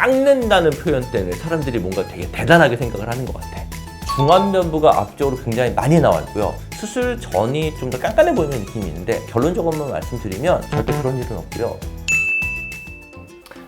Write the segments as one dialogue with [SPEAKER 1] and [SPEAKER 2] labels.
[SPEAKER 1] 깎는다는 표현 때문에 사람들이 뭔가 되게 대단하게 생각을 하는 것 같아. 중안면부가 앞쪽으로 굉장히 많이 나와 있고요. 수술 전이 좀 더 깐깐해 보이는 느낌이 있는데 결론적으로만 말씀드리면 절대 그런 일은 없고요.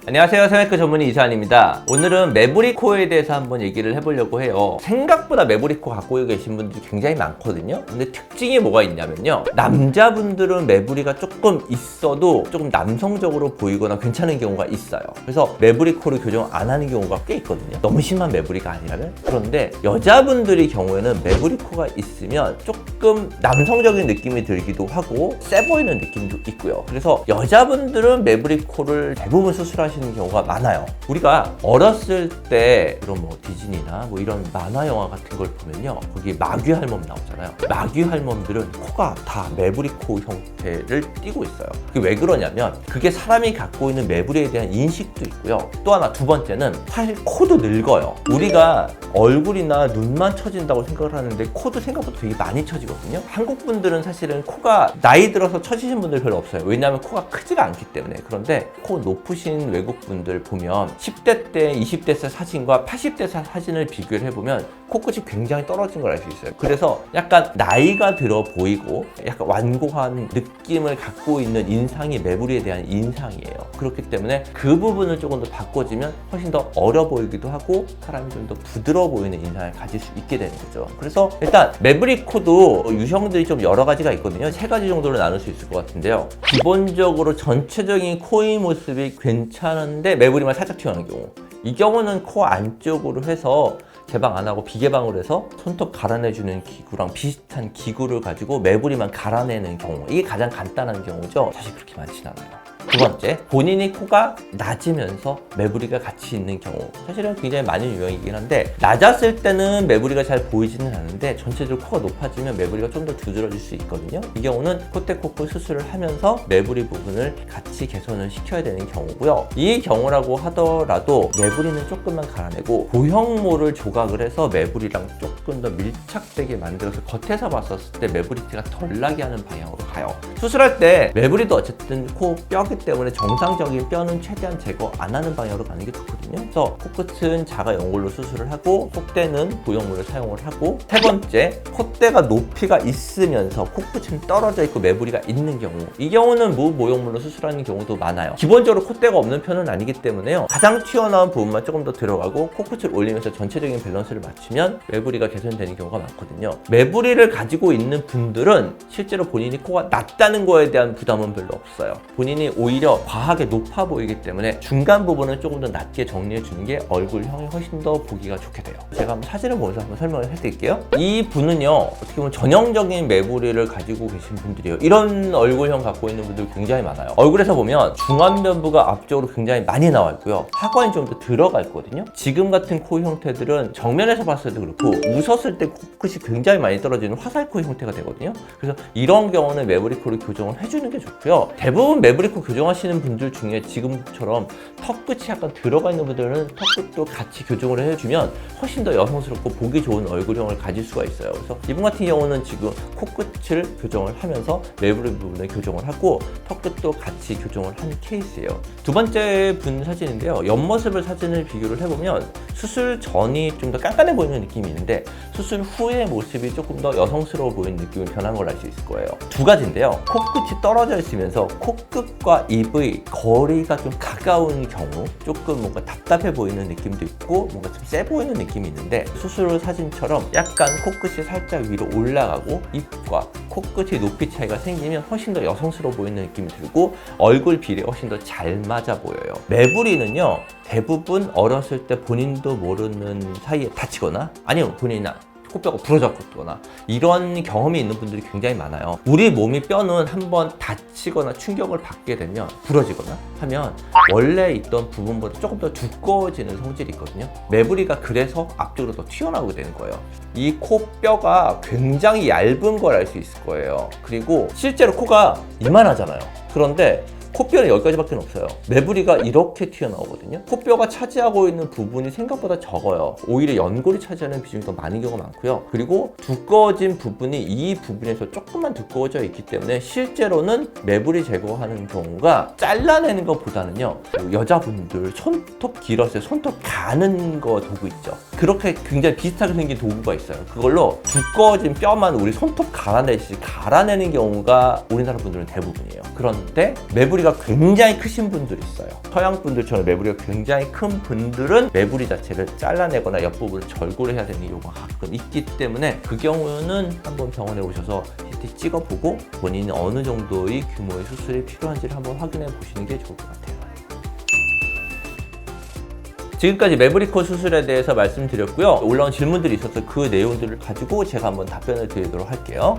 [SPEAKER 1] 안녕하세요, 성형외과 전문의 이수환입니다. 오늘은 매부리 코에 대해서 한번 얘기를 해보려고 해요. 생각보다 매부리 코 갖고 계신 분들이 굉장히 많거든요. 근데 특징이 뭐가 있냐면요, 남자분들은 매부리가 조금 있어도 조금 남성적으로 보이거나 괜찮은 경우가 있어요. 그래서 매부리 코를 교정 안 하는 경우가 꽤 있거든요, 너무 심한 매부리가 아니라면. 그런데 여자분들의 경우에는 매부리 코가 있으면 조금 남성적인 느낌이 들기도 하고 세 보이는 느낌도 있고요. 그래서 여자분들은 매부리 코를 대부분 수술하시는 경우가 많아요. 우리가 어렸을 때 그런 뭐 디즈니나 뭐 이런 만화 영화 같은 걸 보면요, 거기 마귀 할멈 나오잖아요. 마귀 할멈들은 코가 다 매부리 코 형태를 띠고 있어요. 그게 왜 그러냐면 그게 사람이 갖고 있는 매부리에 대한 인식도 있고요. 또 하나, 두 번째는 사실 코도 늙어요. 우리가 얼굴이나 눈만 처진다고 생각을 하는데 코도 생각보다 되게 많이 처지거든요. 한국 분들은 사실은 코가 나이 들어서 처지신 분들 별로 없어요. 왜냐하면 코가 크지가 않기 때문에. 그런데 코 높으신 외국 분들 보면 10대 때, 20대 때 사진과 80대 사진을 비교를 해보면 코끝이 굉장히 떨어진 걸 알 수 있어요. 그래서 약간 나이가 들어 보이고 약간 완고한 느낌을 갖고 있는 인상이 매부리에 대한 인상이에요. 그렇기 때문에 그 부분을 조금 더 바꿔주면 훨씬 더 어려 보이기도 하고 사람이 좀 더 부드러워 보이는 인상을 가질 수 있게 되는 거죠. 그래서 일단 매부리 코도 유형들이 좀 여러 가지가 있거든요. 3가지 정도로 나눌 수 있을 것 같은데요. 기본적으로 전체적인 코의 모습이 괜찮은데 매부리만 살짝 튀어나오는 경우, 이 경우는 코 안쪽으로 해서 개방 안 하고 비개방으로 해서 손톱 갈아내주는 기구랑 비슷한 기구를 가지고 매부리만 갈아내는 경우, 이게 가장 간단한 경우죠. 사실 그렇게 많지는 않아요. 두 번째, 본인이 코가 낮으면서 매부리가 같이 있는 경우, 사실은 굉장히 많은 유형이긴 한데 낮았을 때는 매부리가 잘 보이지는 않는데 전체적으로 코가 높아지면 매부리가 좀 더 두드러질 수 있거든요. 이 경우는 콧대 코끝 수술을 하면서 매부리 부분을 같이 개선을 시켜야 되는 경우고요. 이 경우라고 하더라도 매부리는 조금만 갈아내고 보형모를 조각을 해서 매부리랑 조금 더 밀착되게 만들어서 겉에서 봤었을 때 매부리 티가 덜 나게 하는 방향으로 가요. 수술할 때 매부리도 어쨌든 코 뼈기 때문에 정상적인 뼈는 최대한 제거 안 하는 방향으로 가는 게 좋거든요. 그래서 코끝은 자가 연골로 수술을 하고 콧대는 보형물을 사용을 하고, 세 번째, 콧대가 높이가 있으면서 코끝은 떨어져 있고 매부리가 있는 경우, 이 경우는 무보형물로 수술하는 경우도 많아요. 기본적으로 콧대가 없는 편은 아니기 때문에요, 가장 튀어나온 부분만 조금 더 들어가고 코끝을 올리면서 전체적인 밸런스를 맞추면 매부리가 개선되는 경우가 많거든요. 매부리를 가지고 있는 분들은 실제로 본인이 코가 낮다는 거에 대한 부담은 별로 없어요. 본인이 오히려 과하게 높아 보이기 때문에 중간 부분은 조금 더 낮게 정리해 주는 게 얼굴형이 훨씬 더 보기가 좋게 돼요. 제가 한번 사진을 보면서 한번 설명을 해드릴게요. 이 분은요, 어떻게 보면 전형적인 매부리를 가지고 계신 분들이에요. 이런 얼굴형 갖고 있는 분들 굉장히 많아요. 얼굴에서 보면 중안면부가 앞쪽으로 굉장히 많이 나와 있고요, 하관이 좀 더 들어가 있거든요. 지금 같은 코 형태들은 정면에서 봤을 때 그렇고 웃었을 때 코끝이 굉장히 많이 떨어지는 화살코 형태가 되거든요. 그래서 이런 경우는 매부리 코를 교정을 해주는 게 좋고요. 대부분 매부리 코 교정하시는 분들 중에 지금처럼 턱끝이 약간 들어가 있는 분들은 턱끝도 같이 교정을 해주면 훨씬 더 여성스럽고 보기 좋은 얼굴형을 가질 수가 있어요. 그래서 이분 같은 경우는 지금 코끝을 교정을 하면서 매부리 부분을 교정을 하고 턱끝도 같이 교정을 한 케이스예요. 두 번째 분 사진인데요, 옆모습을 사진을 비교를 해보면 수술 전이 좀 더 깐깐해 보이는 느낌이 있는데 수술 후의 모습이 조금 더 여성스러워 보이는 느낌을 변한 걸 알 수 있을 거예요. 두 가지인데요, 코끝이 떨어져 있으면서 코끝과 입의 거리가 좀 가까운 경우 조금 뭔가 답답해 보이는 느낌도 있고 뭔가 좀 세 보이는 느낌이 있는데, 수술 후 사진처럼 약간 코끝이 살짝 위로 올라가고 입과 코끝의 높이 차이가 생기면 훨씬 더 여성스러워 보이는 느낌이 들고 얼굴 비례 훨씬 더 잘 맞아 보여요. 매부리는요, 대부분 어렸을 때 본인도 모르는 사이에 다치거나 아니면 본인이나 코뼈가 부러졌거나 이런 경험이 있는 분들이 굉장히 많아요. 우리 몸이 뼈는 한번 다치거나 충격을 받게 되면 부러지거나 하면 원래 있던 부분보다 조금 더 두꺼워지는 성질이 있거든요. 매부리가 그래서 앞쪽으로 더 튀어나오게 되는 거예요. 이 코뼈가 굉장히 얇은 걸 알 수 있을 거예요. 그리고 실제로 코가 이만하잖아요. 그런데 코뼈는 여기까지밖에 없어요. 매부리가 이렇게 튀어나오거든요. 코뼈가 차지하고 있는 부분이 생각보다 적어요. 오히려 연골이 차지하는 비중이 더 많은 경우가 많고요. 그리고 두꺼워진 부분이 이 부분에서 조금만 두꺼워져 있기 때문에 실제로는 매부리 제거하는 경우가 잘라내는 것보다는요, 여자분들 손톱 길었을 때 손톱 가는 거 도구 있죠. 그렇게 굉장히 비슷하게 생긴 도구가 있어요. 그걸로 두꺼워진 뼈만 우리 손톱 갈아내는 경우가 우리나라 분들은 대부분이에요. 그런데 매부리가 굉장히 크신 분들이 있어요. 서양 분들처럼 매부리가 굉장히 큰 분들은 매부리 자체를 잘라내거나 옆부분을 절골을 해야 되는 경우가 가끔 있기 때문에 그 경우는 한번 병원에 오셔서 CT 찍어보고 본인이 어느 정도의 규모의 수술이 필요한지를 한번 확인해 보시는 게 좋을 것 같아요. 지금까지 매부리코 수술에 대해서 말씀드렸고요. 올라온 질문들이 있어서 그 내용들을 가지고 제가 한번 답변을 드리도록 할게요.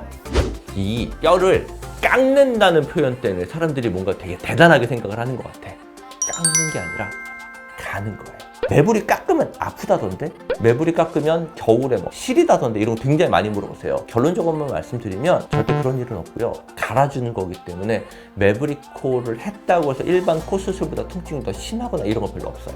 [SPEAKER 1] 이 뼈를 깎는다는 표현 때문에 사람들이 뭔가 되게 대단하게 생각을 하는 것 같아. 깎는 게 아니라 가는 거예요. 매부리 깎으면 아프다던데? 매부리 깎으면 겨울에 뭐 시리다던데? 이런 거 굉장히 많이 물어보세요. 결론적으로만 말씀드리면 절대 그런 일은 없고요. 갈아주는 거기 때문에 매부리 코를 했다고 해서 일반 코 수술보다 통증이 더 심하거나 이런 거 별로 없어요.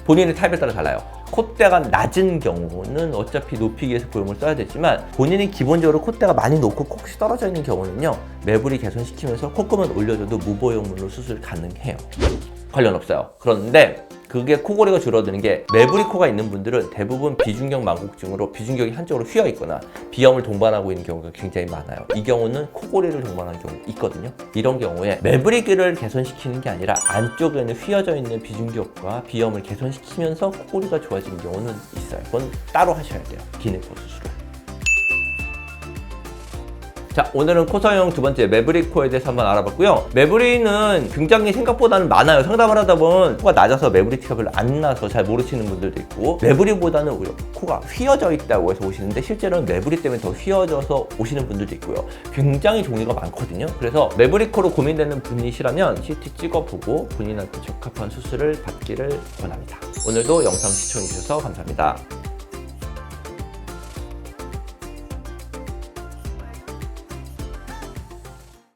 [SPEAKER 1] 본인의 타입에 따라 달라요. 콧대가 낮은 경우는 어차피 높이기 위해서 보형을 써야 되지만 본인이 기본적으로 콧대가 많이 높고 코끝이 떨어져 있는 경우는요, 매부리 개선시키면서 콧구멍 올려줘도 무보형물로 수술 가능해요. 관련 없어요. 그런데 그게 코골이가 줄어드는 게 매부리 코가 있는 분들은 대부분 비중격 망곡증으로 비중격이 한쪽으로 휘어 있거나 비염을 동반하고 있는 경우가 굉장히 많아요. 이 경우는 코골이를 동반하는 경우가 있거든요. 이런 경우에 매부리를 개선시키는 게 아니라 안쪽에는 휘어져 있는 비중격과 비염을 개선시키면서 코골이가 좋아지는 경우는 있어요. 그건 따로 하셔야 돼요. 기내코 수술을. 자, 오늘은 코서형 두 번째 매부리 코에 대해서 한번 알아봤고요. 매부리는 굉장히 생각보다는 많아요. 상담을 하다 보면 코가 낮아서 매부리 티가 별로 안 나서 잘 모르시는 분들도 있고, 매부리보다는 오히려 코가 휘어져 있다고 해서 오시는데 실제로는 매부리 때문에 더 휘어져서 오시는 분들도 있고요. 굉장히 종류가 많거든요. 그래서 매부리 코로 고민되는 분이시라면 CT 찍어보고 본인한테 적합한 수술을 받기를 권합니다. 오늘도 영상 시청해주셔서 감사합니다.